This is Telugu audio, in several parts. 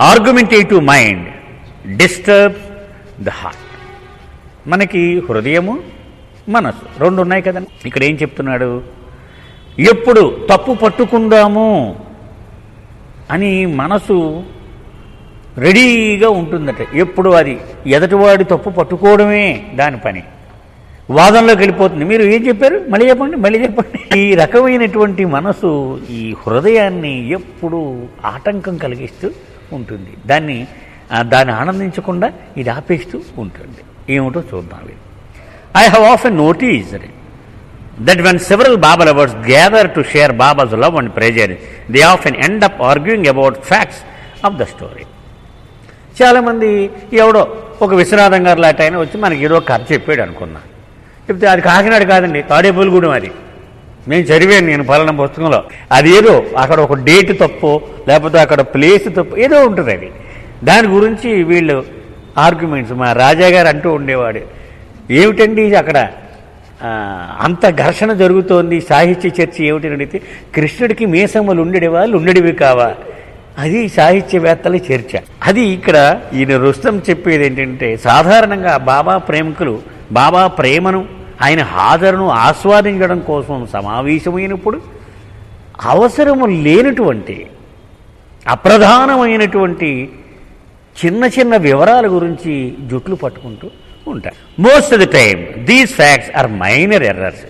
Argumentative mind disturbs the heart. మనకి హృదయము మనసు రెండు ఉన్నాయి కదండి. ఇక్కడ ఏం చెప్తున్నాడు, ఎప్పుడు తప్పు పట్టుకుందాము అని మనసు రెడీగా ఉంటుందట. ఎప్పుడు అది ఎదటివాడి తప్పు పట్టుకోవడమే దాని పని, వాదనలోకి వెళ్ళిపోతుంది. మీరు ఏం చెప్పారు, మళ్ళీ చెప్పండి. ఈ రకమైనటువంటి మనసు ఈ హృదయాన్ని ఎప్పుడు ఆటంకం కలిగిస్తూ ఉంటుంది. దాన్ని ఆనందించకుండా ఇది ఆపేస్తూ ఉంటుంది. ఏమిటో చూద్దాం. I have often noticed that when several Baba lovers gather to share Baba's love and pleasure, they often end up arguing about facts of the story. చాలామంది ఎవడో ఒక విశ్వనాథం గారు లాంటి ఆయన వచ్చి మనకి ఏదో కథ చెప్పాడు అనుకున్నా. చెప్తే అది కాకినాడ కాదండి, తాడేపల్లిగూడెం. అది నేను చదివాను, నేను పలానా పుస్తకంలో. అది ఏదో అక్కడ ఒక డేట్ తప్పు, లేకపోతే అక్కడ ప్లేస్ తప్పు ఏదో ఉంటుంది. అది దాని గురించి వీళ్ళు ఆర్గ్యుమెంట్స్. మా రాజాగారు అంటూ ఉండేవాడు, ఏమిటండి అక్కడ అంత ఘర్షణ జరుగుతోంది, సాహిత్య చర్చ ఏమిటి అని అడిగితే, కృష్ణుడికి మీసమ్మలు ఉండేవి కావా, అది సాహిత్యవేత్తల చర్చ. అది ఇక్కడ ఈయన రుస్తం చెప్పేది ఏంటంటే, సాధారణంగా బాబా ప్రేమికులు బాబా ప్రేమను, ఆయన హాజరును ఆస్వాదించడం కోసం సమావేశమైనప్పుడు అవసరము లేనటువంటి అప్రధానమైనటువంటి చిన్న చిన్న వివరాల గురించి జుట్లు పట్టుకుంటూ ఉంటాయి. Most of the time these facts are minor errors.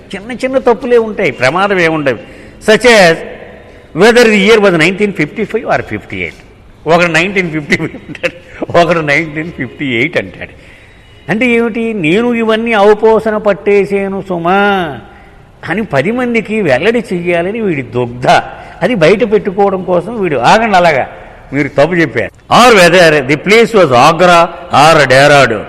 చిన్న తప్పులే ఉంటాయి, ప్రమాదం ఏముండవు. Such as whether the year was 1955 or 58. ఒకడు 1955 అంటాడు, ఒకడు 1958 అంటాడు. అంటే ఏమిటి, నేను ఇవన్నీ అవపోసన పట్టేసేను సుమా అని 10 మందికి వెల్లడి చెయ్యాలని వీడి దుగ్ధ. అది బయట పెట్టుకోవడం కోసం వీడు ఆగండి, అలాగా మీరు తప్పు చెప్పారు. Or whether the place was Agra or Dehradun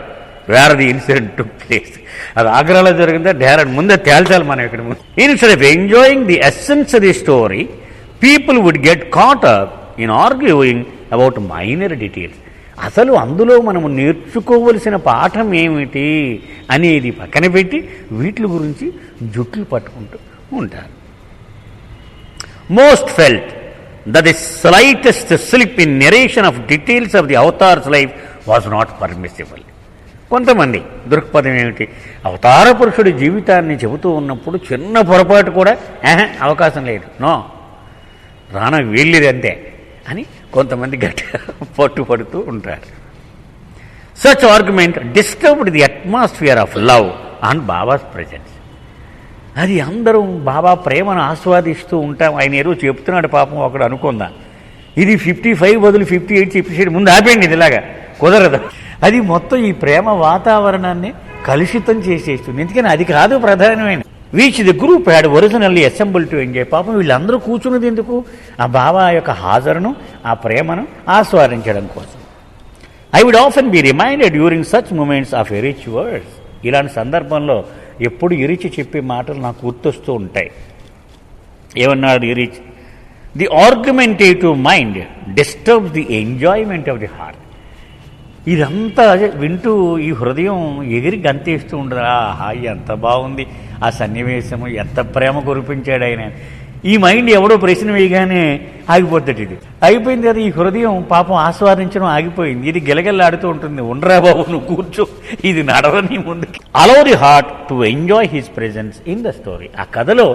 where the incident took place. అది ఆగ్రాలో జరిగిందా డెహ్రాడూన్, ముందే తేల్చాలి మనం ఇక్కడ. Instead of enjoying the essence of the story, people would get caught up in arguing about minor details. అసలు అందులో మనము నేర్చుకోవలసిన పాఠం ఏమిటి అనేది పక్కన పెట్టి వీటి గురించి జుట్లు పట్టుకుంటూ ఉంటారు. Most felt that the slightest slip in narration of details of the avatar's life was not permissible. కొంతమంది దృక్పథం ఏమిటి, అవతార పురుషుడి జీవితాన్ని చెబుతూ ఉన్నప్పుడు చిన్న పొరపాటు కూడా అవకాశం లేదు, నో రానా వెళ్ళేది అంతే అని కొంతమంది గట్టిగా పట్టుపడుతూ ఉంటారు. Such argument disturbed the atmosphere of love and babas presence. అది అందరం బాబా ప్రేమను ఆస్వాదిస్తూ ఉంటాం. ఆయన ఏదో చెప్తున్నాడు పాపం ఒకడు అనుకుందా, ఇది 55 బదులు 58 చెప్పేసి ముందు ఆపేయండి, ఇది ఇలాగా కుదరదు. అది మొత్తం ఈ ప్రేమ వాతావరణాన్ని కలుషితం చేసేస్తుంది. ఎందుకని అది కాదు ప్రధానమైన. Which the group had originally assemble to enjoy. పాపం వీళ్ళందరూ కూర్చున్నది ఎందుకు, ఆ బాబా యొక్క హాజరును, ఆ ప్రేమను ఆస్వాదించడం కోసం. I would often be reminded during such moments of a rich words. ఇలాంటి సందర్భంలో ఎప్పుడు ఇరిచి చెప్పే మాటలు నాకు గుర్తొస్తూ ఉంటాయి. ఏమన్నాడు Erich, the argumentative mind disturbs the enjoyment of the heart. ఇదంతా వింటూ ఈ హృదయం ఎగిరి గంతేస్తూ ఉండదు. ఆహా ఎంత బాగుంది ఆ సన్నివేశము, ఎంత ప్రేమ కురిపించాడు ఆయన. ఈ మైండ్ ఎవడో ప్రశ్న వేయగానే ఆగిపోతాడు. ఇది అయిపోయింది కదా, ఈ హృదయం పాపం ఆస్వాదించడం ఆగిపోయింది. ఇది గిలగిల్లాడుతూ ఉంటుంది, ఉండరా బాబు నువ్వు కూర్చో, ఇది నడవని ముందుకి. Allow the heart to enjoy his presence in the story. ఆ కథలో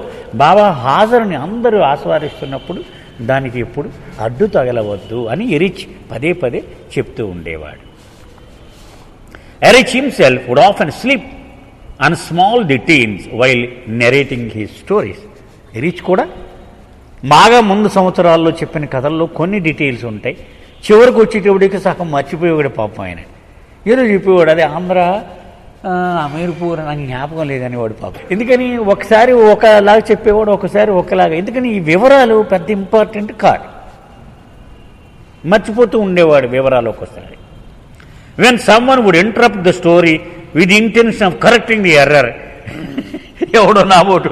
బాబా హాజరుని అందరూ ఆస్వాదిస్తున్నప్పుడు దానికి ఎప్పుడు అడ్డు తగలవద్దు అని ఎరిచ్ పదే పదే చెప్తూ ఉండేవాడు. Erich himself would often slip on small details while narrating his stories. Erich కూడా బాగా ముందు సంవత్సరాల్లో చెప్పిన కథల్లో కొన్ని డీటెయిల్స్ ఉంటాయి, చివరికి వచ్చేటప్పటికి సగం మర్చిపోయేవాడు పాపం ఆయన. ఏదో చెప్పేవాడు, అదే ఆంధ్ర అమీర్పూర్ నాకు జ్ఞాపకం లేదని వాడు పాపం. ఎందుకని ఒకసారి ఒకలాగా చెప్పేవాడు, ఒకసారి ఒకలాగా. ఎందుకని ఈ వివరాలు పెద్ద ఇంపార్టెంట్ కాదు, మర్చిపోతూ ఉండేవాడు వివరాలు ఒక్కోసారి. When someone would interrupt the story with intention of correcting the error. ఎవడో నాబోటు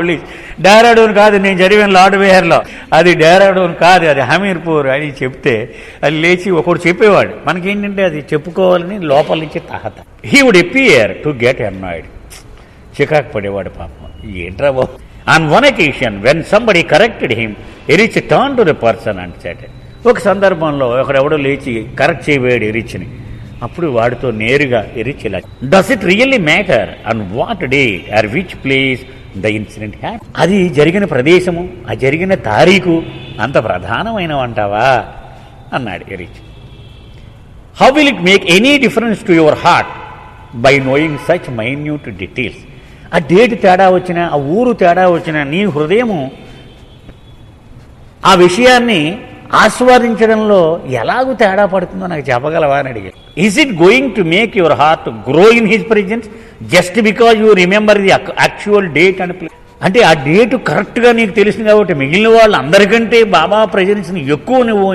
డెహ్రాడూన్ కాదు, నేను చదివాను లార్డ్ వేహర్లో, అది డెహ్రాడూన్ కాదు, అది హమీర్పూర్ అని చెప్తే అది లేచి ఒకడు చెప్పేవాడు. మనకేంటంటే అది చెప్పుకోవాలని లోపల నుంచి తహత. He would appear to get annoyed. చికాకు పడేవాడు పాపం, ఏంట్రా బాబు. On one occasion when somebody corrected him, Erich turn to the person and said, ఒక సందర్భంలో ఒకడెవడో లేచి కరెక్ట్ చేయబోయాడు ఎరిచ్ని. అప్పుడు వాడితో నేరుగా ఎరిచ్ ఇలా, does it really matter on what day or which place the incident happen? అది జరిగిన ప్రదేశము, ఆ జరిగిన తారీఖు అంత ప్రధానమైనవంటావా అన్నాడు Erich. How will it make any difference to your heart by knowing such minute details? ఆ డేట్ తేడా వచ్చినా, ఆ ఊరు తేడా వచ్చినా నీ హృదయము ఆ విషయాన్ని ఆస్వాదించడంలో ఎలాగూ తేడా పడుతుందో నాకు చెప్పగలవా అని అడిగారు. Is it going to make your heart grow in his presence just because you remember the actual date and place? అంటే ఆ డేటు కరెక్ట్గా నీకు తెలిసింది కాబట్టి మిగిలిన వాళ్ళు అందరికంటే బాబా ప్రెజెన్స్ని ఎక్కువ నువ్వు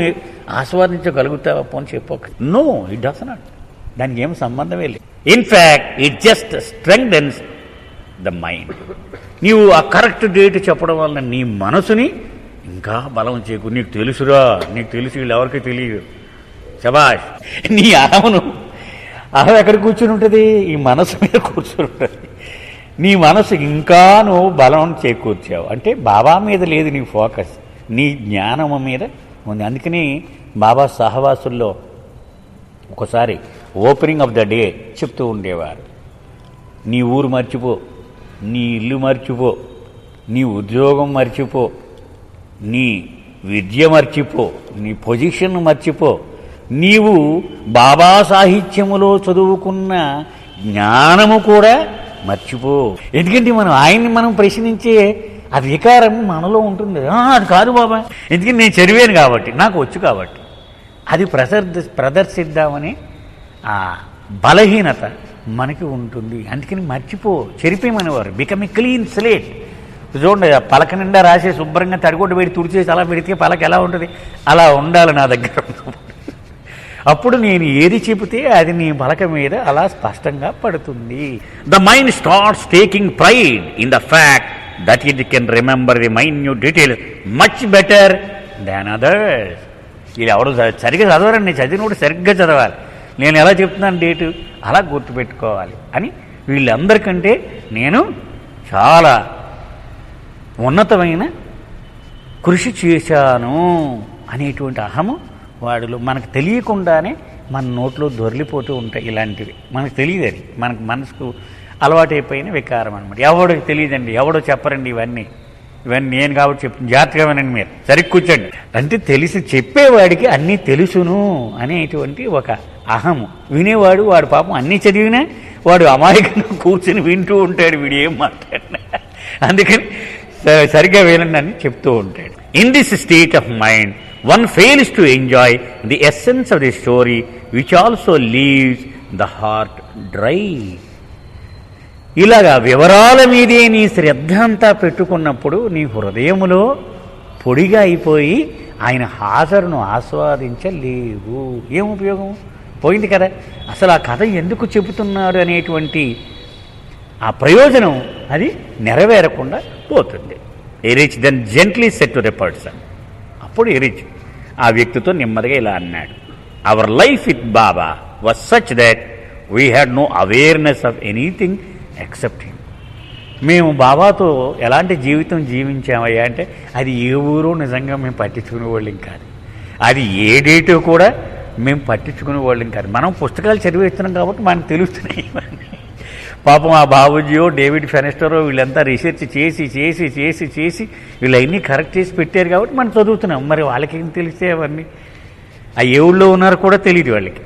ఆస్వాదించగలుగుతావా పోని చెప్పక. No, it does not. దానికి ఏం సంబంధమే లేదు. In fact it just strengthens the mind. నీవు ఆ కరెక్ట్ డేట్ చెప్పడం వల్ల నీ మనసుని ఇంకా బలం చేకూరు. నీకు తెలుసురా, నీకు తెలుసు, వీళ్ళు ఎవరికి తెలియదు, శబాష్. నీ అహమును, అహం ఎక్కడ కూర్చుని ఉంటుంది? ఈ మనసు మీద కూర్చుని ఉంటుంది. నీ మనసు ఇంకా నువ్వు బలం చేకూర్చావు అంటే బాబా మీద లేదు నీ ఫోకస్, నీ జ్ఞానము మీద ఉంది. అందుకని బాబా సహవాసుల్లో ఒకసారి ఓపెనింగ్ ఆఫ్ ద డే చెప్తూ ఉండేవారు, నీ ఊరు మర్చిపో, నీ ఇల్లు మర్చిపో, నీ ఉద్యోగం మర్చిపో, నీ విద్య మర్చిపో, నీ పొజిషన్ మర్చిపో, నీవు బాబా సాహిత్యములో చదువుకున్న జ్ఞానము కూడా మర్చిపో. ఎందుకంటే ఆయన్ని మనం ప్రశ్నించే అధికారం మనలో ఉంటుంది. అది కాదు బాబా, ఎందుకంటే నేను చదివాను కాబట్టి, నాకు వచ్చు కాబట్టి, అది ప్రదర్శిద్దామని ఆ బలహీనత మనకి ఉంటుంది. అందుకని మర్చిపో, చెరిపేమనేవారు. Become a clean slate. చూడండి, పలక నిండా రాసే శుభ్రంగా తడిగొడ్డు పెట్టి తుడిచేసి అలా పెడితే పలక ఎలా ఉంటుంది? అలా ఉండాలి నా దగ్గర. అప్పుడు నేను ఏది చెబితే అది నీ పలక మీద అలా స్పష్టంగా పడుతుంది. The mind starts taking pride in the fact that it can remember the minute details much better than others. ఇది ఎవరు సరిగ్గా చదవరండి, చదివినప్పుడు సరిగ్గా చదవాలి. నేను ఎలా చెప్తున్నాను డేటు అలా గుర్తుపెట్టుకోవాలి అని వీళ్ళందరికంటే నేను చాలా ఉన్నతమైన కృషి చేశాను అనేటువంటి అహము వాడిలో మనకు తెలియకుండానే మన నోట్లో దొరిలిపోతూ ఉంటాయి. ఇలాంటివి మనకు తెలియదు, అది మనకు మనసుకు అలవాటైపోయిన వికారం అనమాట. ఎవడికి తెలియదండి, ఎవడో చెప్పరండి ఇవన్నీ నేను కాబట్టి చెప్తాను, జాగ్రత్తగా వినండి, మీరు సరిగ్గా కూర్చోండి. అంటే తెలిసి చెప్పేవాడికి అన్నీ తెలుసును అనేటువంటి ఒక అహము. వినేవాడు వాడు పాపం అన్నీ చదివినా వాడు అమాయకంగా కూర్చొని వింటూ ఉంటాడు, వీడు ఏం మాట్లాడినా. అందుకని సరిగ్గా వినండి అని చెప్తూ ఉంటాడు. In this state of mind one fails to enjoy the essence of the story, which also leaves the heart dry. ఇలాగా వివరాల మీదే నీ శ్రద్ధ అంతా పెట్టుకున్నప్పుడు నీ హృదయములో పొడిగా అయిపోయి ఆయన హాజరును ఆస్వాదించలేవు. ఏం ఉపయోగం? పోయింది కదా. అసలు ఆ కథ ఎందుకు చెబుతున్నాడు అనేటువంటి ఆ ప్రయోజనం అది నెరవేరకుండా పోతుంది. Erich then gently set to the person. అప్పుడు ఎరిచ్ ఆ వ్యక్తితో నెమ్మదిగా ఇలా అన్నాడు, our life with Baba was such that we had no awareness of anything except him. మేము బాబాతో ఎలాంటి జీవితం జీవించామయ్యా అంటే అది ఏ ఊరో నిజంగా మేము పట్టించుకునే వాళ్ళం కాదు, అది ఏ డేటో కూడా మేము పట్టించుకునే వాళ్ళం కాదు. మనం పుస్తకాలు చదివేస్తున్నాం కాబట్టి మనకు తెలుస్తున్నాయి. పాపం ఆ బాబుజీయో డేవిడ్ ఫెనెస్టరో వీళ్ళంతా రీసెర్చ్ చేసి చేసి చేసి చేసి వీళ్ళన్నీ కరెక్ట్ చేసి పెట్టారు కాబట్టి మనం చదువుతున్నాం. మరి వాళ్ళకేం తెలిస్తే అవన్నీ ఆ ఏ ఊళ్ళో ఉన్నారో కూడా తెలియదు వాళ్ళకి.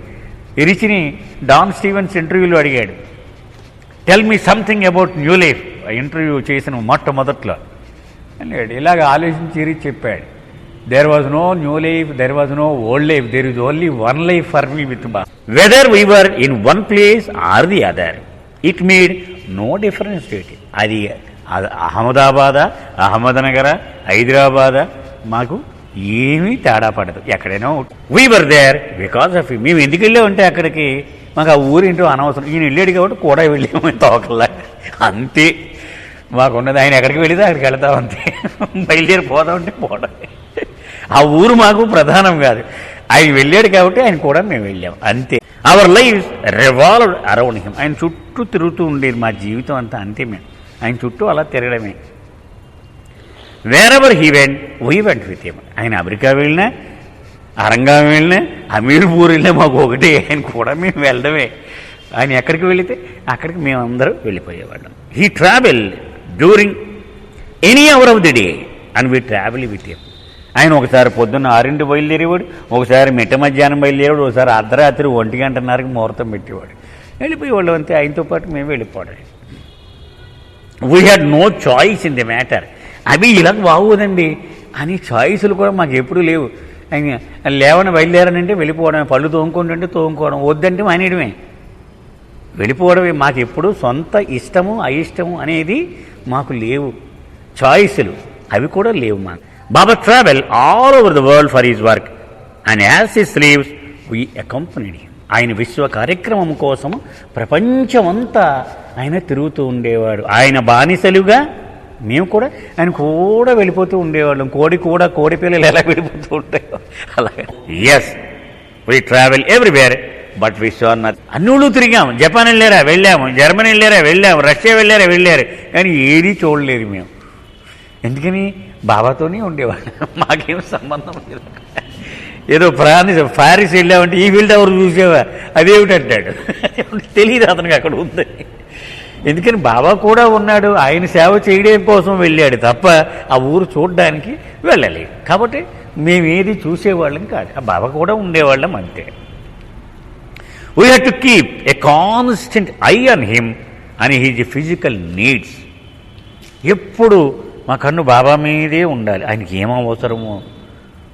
ఎరిచిని డాన్ స్టీవెన్స్ ఇంటర్వ్యూలో అడిగాడు, tell me something about new life. Interview చేసిన మొట్టమొదట్లో అన్నాడు. ఇలాగ ఆలోచించి ఎరిచి చెప్పాడు, there was no new life, there was no old life, there is only one life for me with Baba. Whether we were in one place or the other, it made no difference to it. అది అహ్మదాబాదా, అహ్మద్నగరా, హైదరాబాదా మాకు ఏమీ తేడా పడదు, ఎక్కడైనా. We were there because of you. మేము ఎందుకు వెళ్ళామంటే అక్కడికి మాకు ఆ ఊరింటో అనవసరం. ఈయన వెళ్ళాడు కాబట్టి కూడా వెళ్ళాము తోకల్లా, అంతే మాకున్నది. ఆయన ఎక్కడికి వెళ్ళితే అక్కడికి వెళతాం అంతే, బయలుదేరి పోదామంటే పోవడం. ఆ ఊరు మాకు ప్రధానం కాదు, ఆయన వెళ్ళాడు కాబట్టి ఆయన కూడా మేము వెళ్ళాం అంతే. Our life revolved around him. ఆయన చుట్టూ తిరుగుతూ ఉండేది మా జీవితం అంతా, అంతే. మేము ఆయన చుట్టూ అలా తిరగడమే. Wherever he went we went with him. ఆయన అమెరికా వెళ్ళినా అరంగం వెళ్ళినా అమీర్పూర్ వెళ్ళినా మాకు ఒకటే, ఆయన కూడా మేము వెళ్ళడమే. ఆయన ఎక్కడికి వెళితే అక్కడికి మేమందరం వెళ్ళిపోయేవాళ్ళం. He travel during any hour of the day and we travel with him. ఆయన ఒకసారి పొద్దున్న 6 బయలుదేరేవాడు, ఒకసారి మిట్ట మధ్యాహ్నం బయలుదేరేవాడు, ఒకసారి అర్ధరాత్రి 1:30కి ముహూర్తం పెట్టేవాడు. వెళ్ళిపోయేవాళ్ళం అంతే. ఆయనతో పాటు మేము వెళ్ళిపోవడం. We had no choice in the matter. అవి ఇలా బాగోదండి అని చాయిస్లు కూడా మాకు ఎప్పుడూ లేవు. ఆయన లేవని బయలుదేరానంటే వెళ్ళిపోవడమే, పళ్ళు తోముకుంటుంటే తోముకోవడం, వద్దంటే మానేయడమే, వెళ్ళిపోవడమే. మాకు ఎప్పుడు సొంత ఇష్టము అయిష్టము అనేది మాకు లేవు, చాయిస్లు అవి కూడా లేవు మాకు. Baba travel all over the world for his work and as his sleeves we accompanied him. ఆయన విశ్వ కార్యక్రమం కోసం ప్రపంచమంతా ఆయన తిరుగుతూ ఉండేవాడు. ఆయన బానిసలుగా మేము కూడా ఆయన కూడా వెళ్ళిపోతూ ఉండేవాళ్ళం. కోడి పిల్లలు ఎలా వెళ్ళిపోతూ ఉంటాయో అలాగే. Yes, we travel everywhere but we saw nothing. అన్నూళ్ళు తిరిగాము. జపాన్ వెళ్ళారా వెళ్ళాము, జర్మనీ వెళ్ళారా వెళ్ళాము, రష్యా వెళ్ళారా వెళ్ళారు, కానీ ఏదీ చూడలేదు మేము. ఎందుకని? బాబాతోనే ఉండేవాడు, మాకేం సంబంధం లేదు. ఏదో ప్యారిస్ వెళ్ళామంటే ఈ ఫీల్డ్ ఎవరు చూసేవా, అదేమిటంటాడు, తెలియదు అతనికి అక్కడ ఉందని. ఎందుకని? బాబా కూడా ఉన్నాడు, ఆయన సేవ చేయడం కోసం వెళ్ళాడు తప్ప ఆ ఊరు చూడడానికి వెళ్ళలేదు. కాబట్టి మేమేది చూసేవాళ్ళం కాదు, ఆ బాబా కూడా ఉండేవాళ్ళం అంతే. We have to keep a constant I on him అని హిజ్ ఫిజికల్ నీడ్స్. ఎప్పుడు మా కన్ను బాబా మీదే ఉండాలి. ఆయనకి ఏం అవసరమో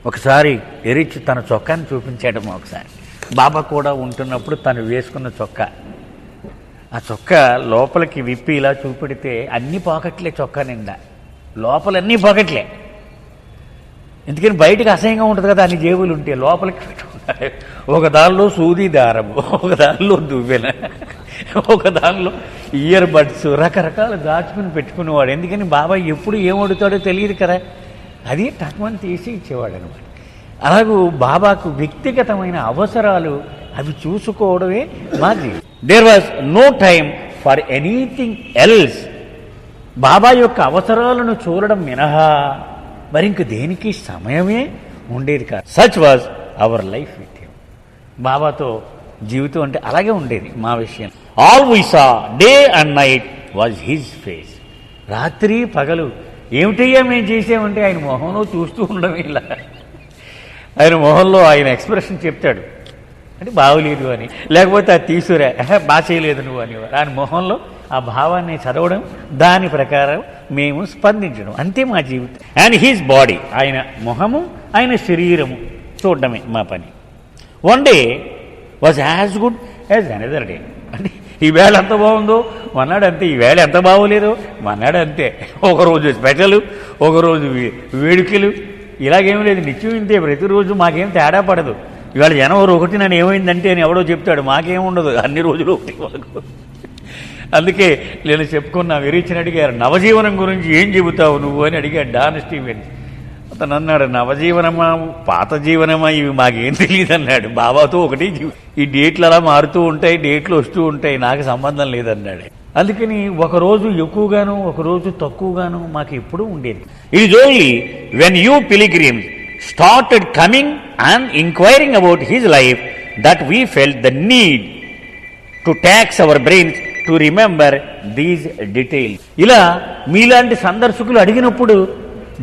ఒకసారి ఎరిచి తన చొక్కాని చూపించాడము. ఒకసారి బాబా కూడా ఉంటున్నప్పుడు తను వేసుకున్న చొక్కా, ఆ చొక్కా లోపలికి విప్పి ఇలా చూపెడితే అన్ని పాకెట్లే, చొక్కా నిండా లోపలన్నీ పాకెట్లే. ఎందుకని? బయటకు అసహ్యంగా ఉంటుంది కదా అన్ని జేబులు ఉంటే, లోపలికి పెట్టుకుంటారు. ఒక దానిలో సూది దారము, ఒక దానిలో దువ్వెన, ఒక దానిలో ఇయర్ బడ్స్, రకరకాలు దాచుకుని పెట్టుకునేవాడు. ఎందుకని? బాబా ఎప్పుడు ఏం అడుగుతాడో తెలియదు కదా, అది టక్మని తీసి ఇచ్చేవాడు అనమాట. అలాగూ బాబాకు వ్యక్తిగతమైన అవసరాలు అవి చూసుకోవడమే మాది. There was no time for anything else. Baba యొక్క అవసరాలను చూడడం మినహా మరింక దేనికి సమయమే ఉండేది కాదు. Such was our life with him. బాబాతో జీవితం అంటే అలాగే ఉండేది మా విషయం. All we saw day and night was his face. రాత్రి పగలు ఏమిటయ్యా మేము చేసామంటే ఆయన మొహంలో చూస్తూ ఉండడం. ఇలా ఆయన మొహంలో ఆయన ఎక్స్ప్రెషన్ చెప్తాడు అంటే బాగోలేదు అని, లేకపోతే అది తీసుకురా బాగా చేయలేదు నువ్వు అని. ఆయన మొహంలో ఆ భావాన్ని చదవడం, దాని ప్రకారం మేము స్పందించడం, అంతే మా జీవితం. అండ్ హిజ్ బాడీ, ఆయన మొహము, ఆయన శరీరము చూడడమే మా పని. One day was as good as another day. అంటే ఈవేళ ఎంత బాగుందో మన్నాడు అంతే, ఈవేళ ఎంత బాగోలేదో మన్నాడు అంతే. ఒకరోజు స్పెషల్, ఒకరోజు వేడుకలు, ఇలాగేం లేదు, నిత్యం ఇంతే. ప్రతిరోజు మాకేం తేడా పడదు. ఇవాళ జనవరి 1 నన్ను ఏమైందంటే అని ఎవడో చెప్తాడు, మాకేముండదు, అన్ని రోజులు ఒకటి మాకు. అందుకే నేను చెప్పుకున్నా, విరీచని అడిగారు నవజీవనం గురించి ఏం చెబుతావు నువ్వు అని అడిగాడు డాన్ స్టీవెన్స్. అతను అన్నాడు, నవజీవనమా పాత జీవనమా ఇవి మాకేం తెలియదు అన్నాడు. బాబాతో ఒకటి ఈ డేట్లు అలా మారుతూ ఉంటాయి, డేట్లు వస్తూ ఉంటాయి, నాకు సంబంధం లేదన్నాడు. అందుకని ఒకరోజు ఎక్కువగాను ఒకరోజు తక్కువగాను మాకు ఎప్పుడూ ఉండేది. It is only when you pilgrims started coming and inquiring about his life that we felt the need to tax our brains to remember these details. ఇలా మీలాంటి సందర్శకులు అడిగినప్పుడు,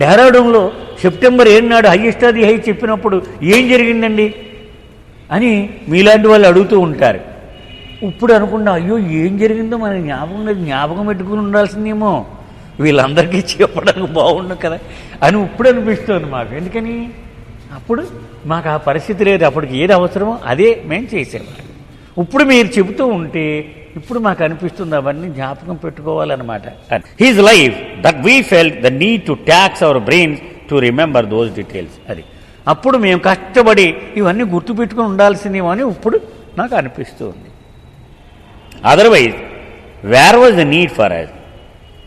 డెహ్రాడూన్లో సెప్టెంబర్ 7 నాడు హైయెస్ట్ అది హై చెప్పినప్పుడు ఏం జరిగిందండి అని మీలాంటి వాళ్ళు అడుగుతూ ఉంటారు. ఇప్పుడు అనుకున్నా, అయ్యో ఏం జరిగిందో మన జ్ఞాపకం పెట్టుకుని ఉండాల్సిందేమో, వీళ్ళందరికీ చెప్పడానికి బాగుండు కదా అని ఇప్పుడు అనిపిస్తుంది మాకు. ఎందుకని? అప్పుడు మాకు ఆ పరిస్థితి లేదు. అప్పటికి ఏది అవసరమో అదే మేము చేసేవాళ్ళం. ఇప్పుడు మీరు చెబుతూ ఉంటే ఇప్పుడు మాకు అనిపిస్తుంది అవన్నీ జ్ఞాపకం పెట్టుకోవాలన్నమాట. His life that we felt the need to tax our brains to remember those details. అది అప్పుడు మేము కష్టపడి ఇవన్నీ గుర్తుపెట్టుకుని ఉండాల్సిందేమో అని ఇప్పుడు నాకు అనిపిస్తుంది. Otherwise where was the need for us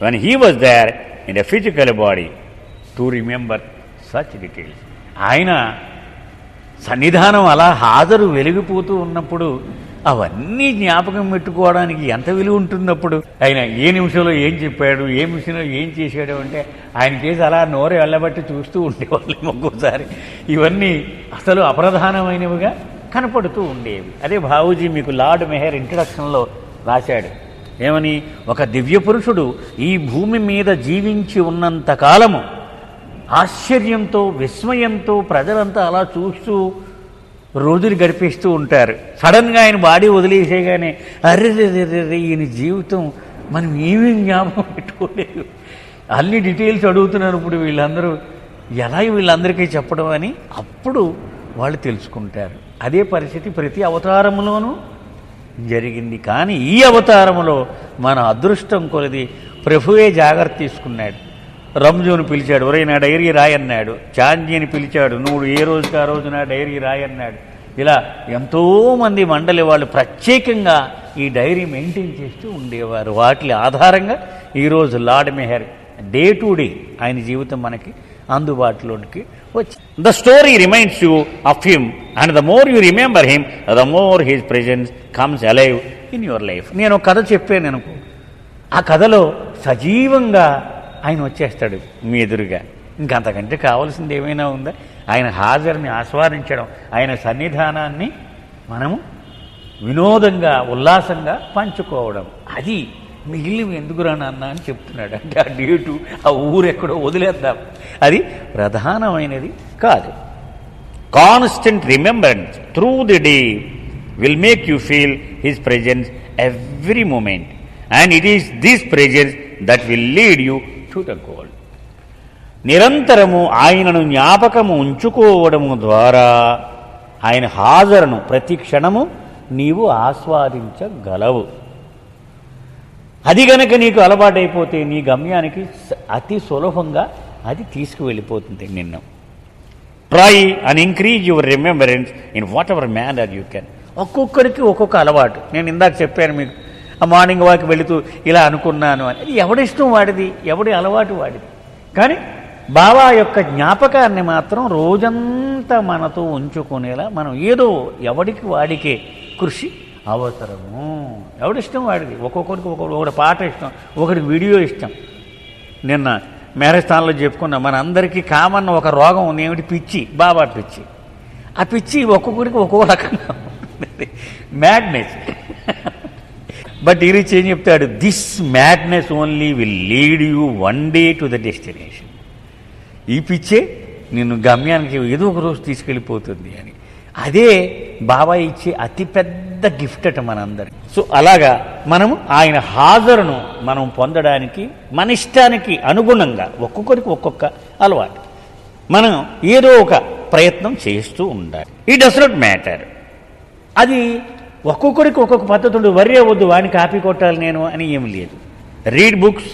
when he was there in a physical body to remember such details. ఆయన సన్నిధానం అలా హాజరు వెలిగిపోతూ ఉన్నప్పుడు అవన్నీ జ్ఞాపకం పెట్టుకోవడానికి ఎంత విలువ ఉంటున్నప్పుడు ఆయన ఏ నిమిషంలో ఏం చెప్పాడు, ఏ నిమిషంలో ఏం చేశాడు అంటే ఆయన చేసి అలా నోరు వెళ్ళబట్టి చూస్తూ ఉండేవాళ్ళు ఒక్కోసారి. ఇవన్నీ అసలు అప్రధానమైనవిగా కనపడుతూ ఉండేవి. అదే బాబూజీ మీకు లార్డ్ మెహర్ ఇంట్రడక్షన్లో రాశాడు. ఏమని? ఒక దివ్య పురుషుడు ఈ భూమి మీద జీవించి ఉన్నంత కాలము ఆశ్చర్యంతో విస్మయంతో ప్రజలంతా అలా చూస్తూ రోజులు గడిపేస్తూ ఉంటారు. సడన్గా ఆయన బాడీ వదిలేసేయగానే అర్రె ఈయన జీవితం మనం ఏమేమి జ్ఞాపకం పెట్టుకోలేదు, అన్ని డీటెయిల్స్ అడుగుతున్నారు ఇప్పుడు వీళ్ళందరూ, ఎలా వీళ్ళందరికీ చెప్పడం అని అప్పుడు వాళ్ళు తెలుసుకుంటారు. అదే పరిస్థితి ప్రతి అవతారంలోనూ జరిగింది. కానీ ఈ అవతారంలో మన అదృష్టం కొలది ప్రభువే జాగ్రత్త తీసుకున్నాడు. రంజును పిలిచాడు, ఒరే నా డైరీ రాయన్నాడు. చాందీని పిలిచాడు, నువ్వు ఏ రోజుకి ఆ రోజు నా డైరీ రాయన్నాడు. ఇలా ఎంతోమంది మండలి వాళ్ళు ప్రత్యేకంగా ఈ డైరీ మెయింటైన్ చేస్తూ ఉండేవారు. వాటి ఆధారంగా ఈరోజు Lord Meher day to day ఆయన జీవితం మనకి అందుబాటులోనికి వచ్చి. The story reminds you of him and the more you remember him the more his presence comes alive in your life. నేను ఒక కథ చెప్పాను అనుకో, ఆ కథలో సజీవంగా ఆయన వచ్చేస్తాడు మీ ఎదురుగా. ఇంకంతకంటే కావాల్సింది ఏమైనా ఉందా? ఆయన హాజరుని ఆస్వాదించడం, ఆయన సన్నిధానాన్ని మనము వినోదంగా ఉల్లాసంగా పంచుకోవడం. అది మిగిలిన ఎందుకురా నాన్న అని చెప్తున్నాడు. అంటే ఆ డేటు ఆ ఊరెక్కడో వదిలేద్దాం, అది ప్రధానమైనది కాదు. Constant remembrance through the day will make you feel his presence every moment and it is this presence that will lead you to the goal. నిరంతరము ఆయనను జ్ఞాపకము ఉంచుకోవడము ద్వారా ఆయన హాజరును ప్రతి క్షణము నీవు ఆస్వాదించగలవు. అది గనక నీకు అలవాటైపోతే నీ గమ్యానికి అతి సులభంగా అది తీసుకువెళ్ళిపోతుంది నిన్ను. Try and increase your remembrance in whatever manner you can. ఒక్కొక్కరికి ఒక్కొక్క అలవాటు. నేను ఇందాక చెప్పాను మీకు, ఆ మార్నింగ్ వాక్ వెళుతూ ఇలా అనుకున్నాను అని. అది ఎవడిష్టం వాడిది, ఎవడి అలవాటు వాడిది. కానీ బాబా యొక్క జ్ఞాపకాన్ని మాత్రం రోజంతా మనతో ఉంచుకునేలా మనం ఏదో ఎవడికి వాడికే కృషి అవసరము. ఎవడిష్టం వాడిది. ఒక్కొక్కరికి ఒకటి పాట ఇష్టం, ఒకరికి వీడియో ఇష్టం. నిన్న మ్యారేస్థాన్లో చెప్పుకున్నాం, మన అందరికీ కామన్ ఒక రోగం ఉంది, ఏమిటి? పిచ్చి, బాబా పిచ్చి. ఆ పిచ్చి ఒక్కొక్కరికి ఒక్కొక్క రకంగా ఉంటుంది, మ్యాడ్నెస్. బట్ ఈ రీచ్ ఏం చెప్తాడు? This madness only will lead you one day to the destination. ఈ పిచ్చే నిన్ను గమ్యానికి ఏదో ఒక రోజు తీసుకెళ్ళిపోతుంది అని. అదే బాబా ఇచ్చే అతిపెద్ద గిఫ్ట్ అట మనందరికి. సో అలాగా మనము ఆయన హాజరును మనం పొందడానికి మన ఇష్టానికి అనుగుణంగా ఒక్కొక్కరికి ఒక్కొక్క అలవాటు మనం ఏదో ఒక ప్రయత్నం చేస్తూ ఉండాలి. It does not matter. అది ఒక్కొక్కరికి ఒక్కొక్క పద్ధతుడు. వర్రే వద్దు వాడిని కాపీ కొట్టాలి నేను అని ఏమి లేదు. Read books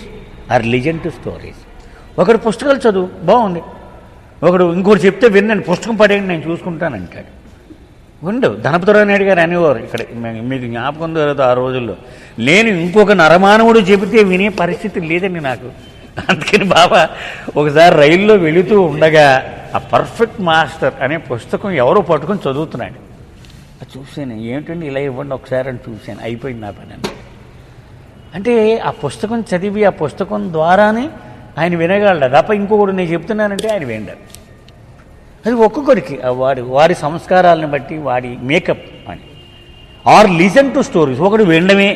or listen to stories. ఒకడు పుస్తకాలు చదువు, బాగుంది. ఒకడు ఇంకోటి చెప్తే విన్నాను, పుస్తకం పడేయండి నేను చూసుకుంటానంటాడు. ఉండవు. ధనపతిరావు నాయుడు గారు అనేవారు, ఇక్కడ మీకు జ్ఞాపకం దొరకదు ఆ రోజుల్లో, నేను ఇంకొక నరమానవుడు చెబితే వినే పరిస్థితి లేదండి నాకు. అందుకని బాబా ఒకసారి రైల్లో వెళుతూ ఉండగా ఆ పర్ఫెక్ట్ మాస్టర్ అనే పుస్తకం ఎవరో పట్టుకొని చదువుతున్నాడు. అది చూశాను, ఏమిటండి ఇలా ఇవ్వండి ఒకసారి అని చూశాను. అయిపోయింది నా పని. అంటే ఆ పుస్తకం చదివి ఆ పుస్తకం ద్వారానే ఆయన వినగలడు తప్ప ఇంకొకటి నేను చెప్తున్నానంటే ఆయన వినడు. అది ఒక్కొక్కరికి వారి సంస్కారాలను బట్టి వాడి మేకప్ అని. Or listen to stories. ఒకడు వినడమే.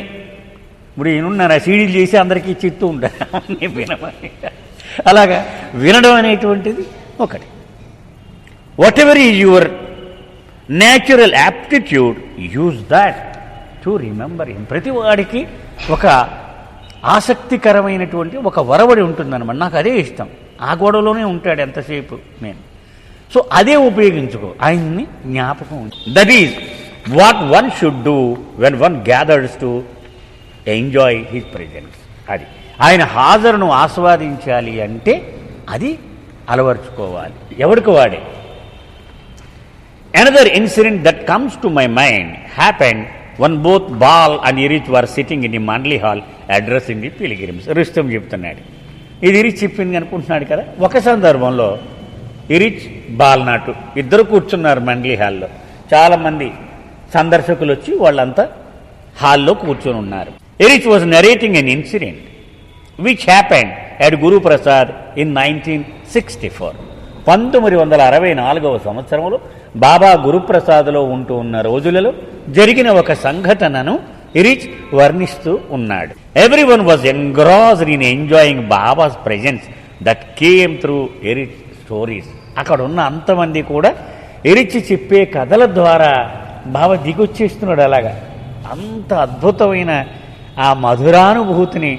ఇప్పుడు ఈయనున్నారు సీడీలు చేసి అందరికీ ఇచ్చిస్తూ ఉంటారు వినమని. అలాగా వినడం అనేటువంటిది ఒకటి. What ever is your natural aptitude use that to remember him. ప్రతి వాడికి ఒక ఆసక్తికరమైనటువంటి ఒక వరవడి ఉంటుందన్నమాట. నాకు అదే ఇష్టం. ఆ గొడవలోనే ఉంటాడు ఎంతసేపు నేను. సో అదే ఉపయోగించుకో, ఆయన్ని జ్ఞాపకం. That is what one should do when one gathers to enjoy his presence. అది ఆయన హాజరును ఆస్వాదించాలి అంటే అది అలవర్చుకోవాలి, ఎవరికి వాడే. Another incident that comes to my mind happened when both Bal and Irich were sitting in the Mandli hall addressing the pilgrims. Rustam చెప్తున్నాడు. ఇది ఇరిచ్ చెప్పింది అనుకుంటున్నాడు కదా. ఒక సందర్భంలో ఇరిచ్ బాల్నాటు ఇద్దరు కూర్చున్నారు మండ్లీ హాల్లో. చాలామంది సందర్శకులు వచ్చి వాళ్ళంతా హాల్లో కూర్చొని ఉన్నారు. Eruch was narrating an incident which happened at Guruprasad in 1964. 1964వ సంవత్సరంలో బాబా గురుప్రసాద్లో ఉంటూ ఉన్న రోజులలో జరిగిన ఒక సంఘటనను ఎరిచ్ వర్ణిస్తూ ఉన్నాడు. Everyone was engrossed in enjoying babas presence that came through Erich stories. అక్కడ ఉన్న అంతమంది కూడా ఎరిచి చెప్పే కథల ద్వారా బాబా దిగొచ్చేస్తున్నాడు. అలాగా అంత అద్భుతమైన ఆ మధురానుభూతిని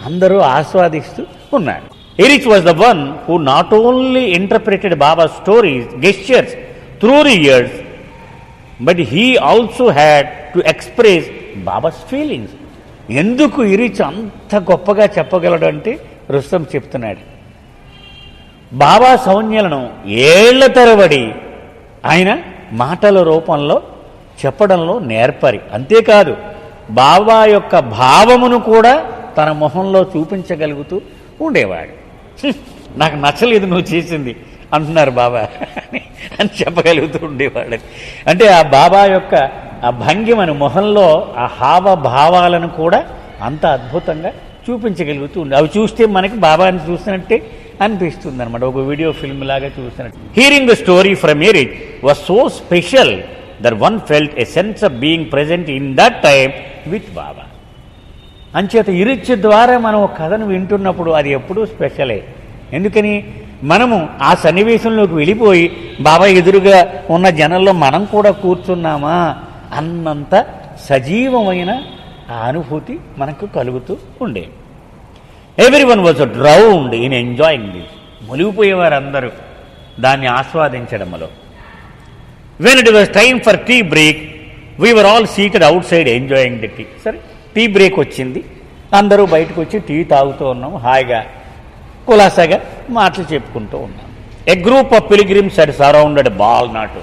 అందరూ ఆస్వాదిస్తూ ఉన్నారు. Eruch was the one who not only interpreted Baba stories gestures through the years but he also had to express babas feelings. ఎందుకు ఎరిచ్ అంత గొప్పగా చెప్పగలడు అంటే రుస్తం చెప్తున్నాడు. బాబా సౌజ్ఞలను ఏళ్ల తరబడి ఆయన మాటల రూపంలో చెప్పడంలో నేర్పరి. అంతేకాదు బాబా యొక్క భావమును కూడా తన మొహంలో చూపించగలుగుతూ ఉండేవాడు. నాకు నచ్చలేదు నువ్వు చేసింది అంటున్నారు బాబా అని చెప్పగలుగుతూ ఉండేవాడు. అంటే ఆ బాబా యొక్క ఆ భంగిమను మొహంలో ఆ హావభావాలను కూడా అంత అద్భుతంగా చూపించగలుగుతూ ఉండే. అవి చూస్తే మనకి బాబాని చూసినట్టే అనిపిస్తుంది అనమాట, ఒక వీడియో ఫిల్మ్ లాగా చూసినట్టు. Hearing the story from Erich was so special that one felt a sense of being present in that time with Baba. అంచేత ఎరిచ్ ద్వారా మనం ఒక కథను వింటున్నప్పుడు అది ఎప్పుడూ స్పెషలే. ఎందుకని మనము ఆ సన్నివేశంలోకి వెళ్ళిపోయి బాబా ఎదురుగా ఉన్న జనంలో మనం కూడా కూర్చున్నామా అన్నంత సజీవమైన ఆ అనుభూతి మనకు కలుగుతూ ఉండేది. Everyone was drowned in enjoying this. మునిగిపోయేవారు అందరూ దాన్ని ఆస్వాదించడంలో. When it was time for tea break we were all seated outside enjoying the tea. సరే, టీ బ్రేక్ వచ్చింది, అందరూ బయటకు వచ్చి టీ తాగుతూ ఉన్నాం, హాయిగా కులాసాగా మాటలు చెప్పుకుంటూ ఉన్నాం. A group of pilgrims had surrounded Bal Natu.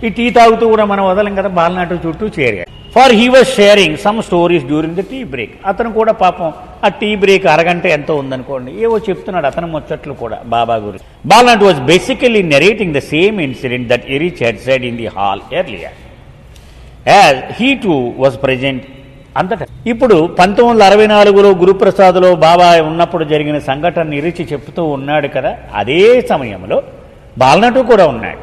ఈ టీ తాగుతూ కూడా మనం వదలం కదా, బాల్నాటు చుట్టూ చేరాడు. For he was sharing some stories during the tea break. అతను కూడా పాపం ఆ టీ బ్రేక్ అరగంట ఎంతో ఉందనుకోండి, ఏవో చెప్తున్నాడు అతను ముచ్చట్లు కూడా బాబా గురించి. Bal Natu was basically narrating the same incident that Erich had said in the hall earlier as he too was present అంతటా. ఇప్పుడు 1964లో గురుప్రసాద్లో బాబా ఉన్నప్పుడు జరిగిన సంఘటన ఎరిచి చెప్తూ ఉన్నాడు కదా, అదే సమయంలో బాల్నాటు కూడా ఉన్నాడు.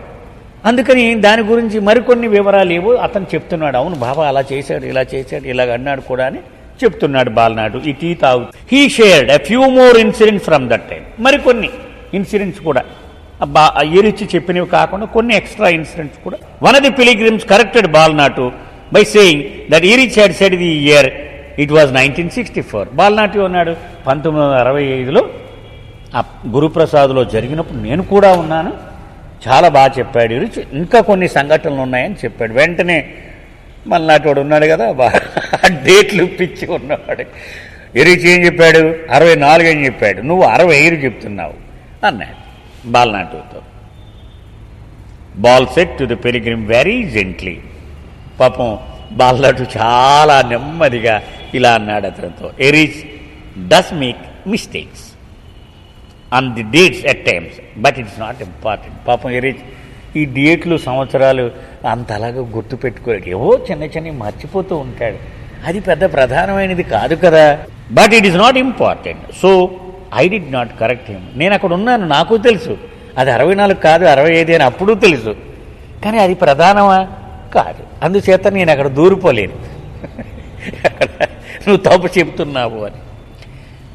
అందుకని దాని గురించి మరికొన్ని వివరాలు ఏవో అతను చెప్తున్నాడు. అవును, బాబా అలా చేశాడు, ఇలా చేశాడు, ఇలాగ అన్నాడు కూడా అని చెప్తున్నాడు బాల్నాడు ఈ టీ తాగు. He shared a few more incidents from that time. మరికొన్ని ఇన్సిడెంట్స్ కూడా ఎరిచి చెప్పినవి కాకుండా కొన్ని ఎక్స్ట్రా ఇన్సిడెంట్స్ కూడా. One of the pilgrims corrected Bal Natu by saying that Erich had said the year it was 1964. బాల్నాటి అన్నాడు 1965లో ఆ గురుప్రసాద్లో జరిగినప్పుడు నేను కూడా ఉన్నాను, చాలా బాగా చెప్పాడు ఎరిచ్, ఇంకా కొన్ని సంఘటనలు ఉన్నాయని చెప్పాడు. వెంటనే మళ్ళీ వాడు ఉన్నాడు కదా, డేట్లు పిచ్చి ఉన్నవాడు. ఎరిచ్ ఏం చెప్పాడు, 64 అని చెప్పాడు, నువ్వు 65 చెప్తున్నావు అన్నాడు బాల్నాటుతో. Bal said to the pilgrim very gently. పాపం బాల్నాటు చాలా నెమ్మదిగా ఇలా అన్నాడు అతనితో, Erich does make mistakes on the dates at times but it's not important. పాపం ఎరిచ్ ఈ డేట్లు సంవత్సరాలు అంత అలాగా గుర్తు పెట్టుకోలేడు, ఏవో చిన్న చిన్న మర్చిపోతూ ఉంటాడు, అది పెద్ద ప్రధానమైనది కాదు కదా. But it is not important, so I did not correct him. నేను అక్కడ ఉన్నాను, నాకు తెలుసు అది 64 కాదు 65 అని అప్పుడు తెలుసు, కానీ అది ప్రధానమా కాదు, అందుచేత నేను అక్కడ దూరిపోలేను నువ్వు తప్పు చెప్తున్నావు అని.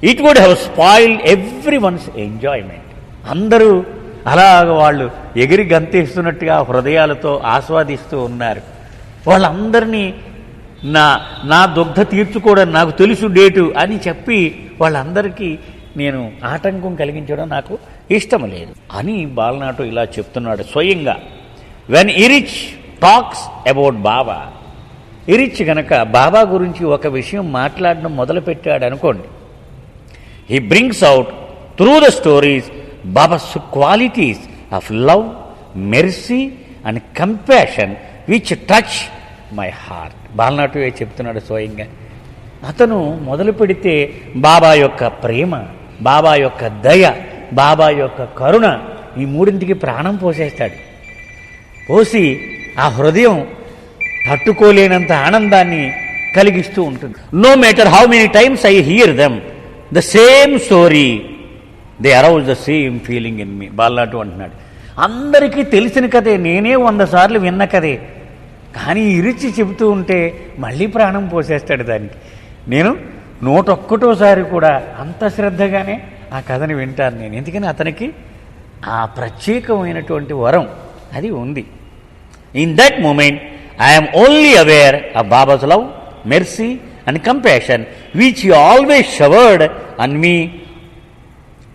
It would have spoiled everyone's enjoyment. అందరూ అలాగ వాళ్ళు ఎగిరి గంతేస్తున్నట్టుగా హృదయాలతో ఆస్వాదిస్తూ ఉన్నారు. వాళ్ళందరినీ నా దుగ్ధ తీర్చుకోవడం నాకు తెలుసు డేటు అని చెప్పి వాళ్ళందరికీ నేను ఆటంకం కలిగించడం నాకు ఇష్టం లేదు అని బాల్నాటు ఇలా చెప్తున్నాడు స్వయంగా. When Erich talks about Baba, Erich గనక బాబా గురించి ఒక విషయం మాట్లాడడం మొదలుపెట్టాడు అనుకోండి, he brings out through the stories Baba's qualities of love, mercy and compassion which touch my heart. బాల్నాటు చెప్తున్నాడు స్వయంగా. అతను మొదలు పెడితే బాబా యొక్క ప్రేమ, బాబా యొక్క దయ, బాబా యొక్క కరుణ, ఈ మూడింటికి ప్రాణం పోసేస్తాడు. పోసి ఆ హృదయం తట్టుకోలేనంత ఆనందాన్ని కలిగిస్తూ ఉంటుంది. No matter how many times I hear them the same story they arouse the same feeling in me. Bal Natu అంటున్నాడు, అందరికీ తెలిసిన కథే, నేనే 100 సార్లు విన్న కథే, కానీ ఇరిచి చెబుతూ ఉంటే మళ్ళీ ప్రాణం పోసేస్తాడు దానికి. నేను 101సారి కూడా అంత శ్రద్ధగానే ఆ కథని వింటాను నేను. ఎందుకని అతనికి ఆ ప్రత్యేకమైనటువంటి వరం అది ఉంది. In that moment I'm only aware of Baba's love, mercy and compassion which you always showered on me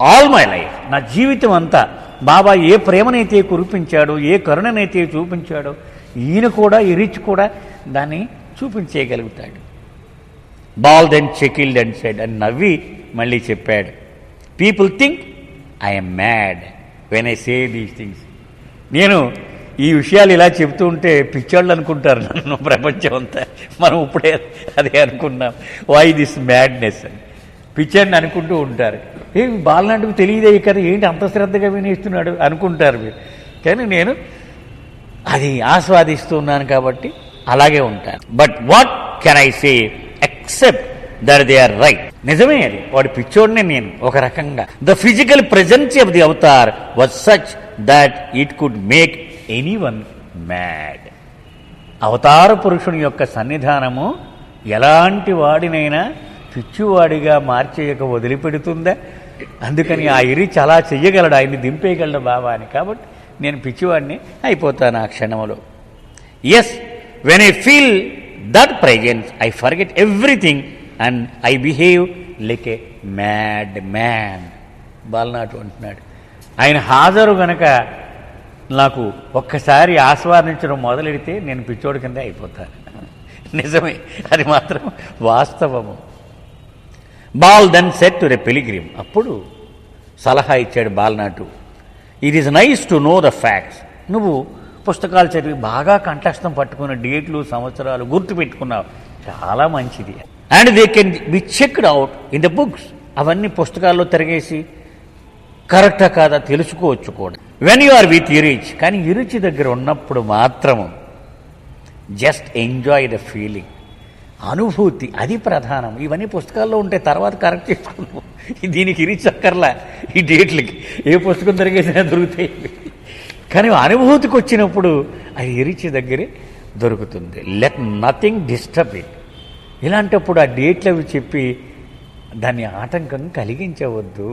all my life. నా జీవితం అంతా బాబా ఏ ప్రేమనైతే కురిపించాడో, ఏ కరుణనైతే చూపించాడో, ఈయన కూడా ఇరిచ్ కూడా దాన్ని చూపించేయగలుగుతాడు. బాల్ దెన్ చెకిల్డ్ అండ్ సెడ్, అని నవ్వి మళ్ళీ చెప్పాడు, people think I'm mad when I say these things. నేను ఈ విషయాలు ఇలా చెప్తూ ఉంటే పిచ్చోళ్ళు అనుకుంటారు నన్ను, ప్రపంచం అంతా. మనం ఇప్పుడే అదే అనుకున్నాం, వై దిస్ మ్యాడ్నెస్ అని, పిచ్చర్ని అనుకుంటూ ఉంటారు. బాలనాటికి తెలియదే కదా, ఏంటి అంత శ్రద్ధగా వినేస్తున్నాడు అనుకుంటారు మీరు. కానీ నేను అది ఆస్వాదిస్తున్నాను కాబట్టి అలాగే ఉంటాను. But what can I say except that they are right. నిజమే, అది వాడి పిచ్చోడినే నేను ఒక రకంగా. The physical presence of the avatar was such that it could make anyone mad. అవతార పురుషుని యొక్క సన్నిధానము ఎలాంటి వాడినైనా పిచ్చివాడిగా మార్చేయక వదిలిపెడుతుందా? అందుకని ఆ ఇరిచి అలా చెయ్యగలడు, ఆయన్ని దింపేయగలడు బాబా అని. కాబట్టి నేను పిచ్చివాడిని అయిపోతాను ఆ క్షణంలో. Yes, when I feel that presence I forget everything and I behave like a mad man. Bal Natu అంటున్నాడు, ఆయన హాజరు గనక నాకు ఒక్కసారి ఆస్వాదించడం మొదలెడితే నేను పిచ్చోడి కింద అయిపోతాను. నిజమే, అది మాత్రం వాస్తవము. Bal then said to the pilgrim, అప్పుడు సలహా ఇచ్చాడు Bal Natu, it is nice to know the facts. నువ్వు పుస్తకాలు చదివి బాగా కంఠస్థం పట్టుకున్న డేట్లు సంవత్సరాలు గుర్తు పెట్టుకున్నావు, చాలా మంచిది. And they can be checked out in the books, అవన్నీ పుస్తకాల్లో తిరగేసి కరెక్టా కాదా తెలుసుకోవచ్చు కూడా. When you are with Eruch, కానీ ఇరిచి దగ్గర ఉన్నప్పుడు మాత్రము జస్ట్ ఎంజాయ్ ద ఫీలింగ్, అనుభూతి, అది ప్రధానం. ఇవన్నీ పుస్తకాల్లో ఉంటే తర్వాత కరెక్ట్ చేసుకున్నావు, దీనికి ఇరిచ్ అక్కర్లా, ఈ డేట్లకి ఏ పుస్తకం తిరిగేసినా దొరుకుతాయి. కానీ అనుభూతికి వచ్చినప్పుడు అది ఇరిచి దగ్గరే దొరుకుతుంది. Let nothing disturb it. ఇలాంటప్పుడు ఆ డేట్లు అవి చెప్పి దాన్ని ఆటంకం కలిగించవద్దు.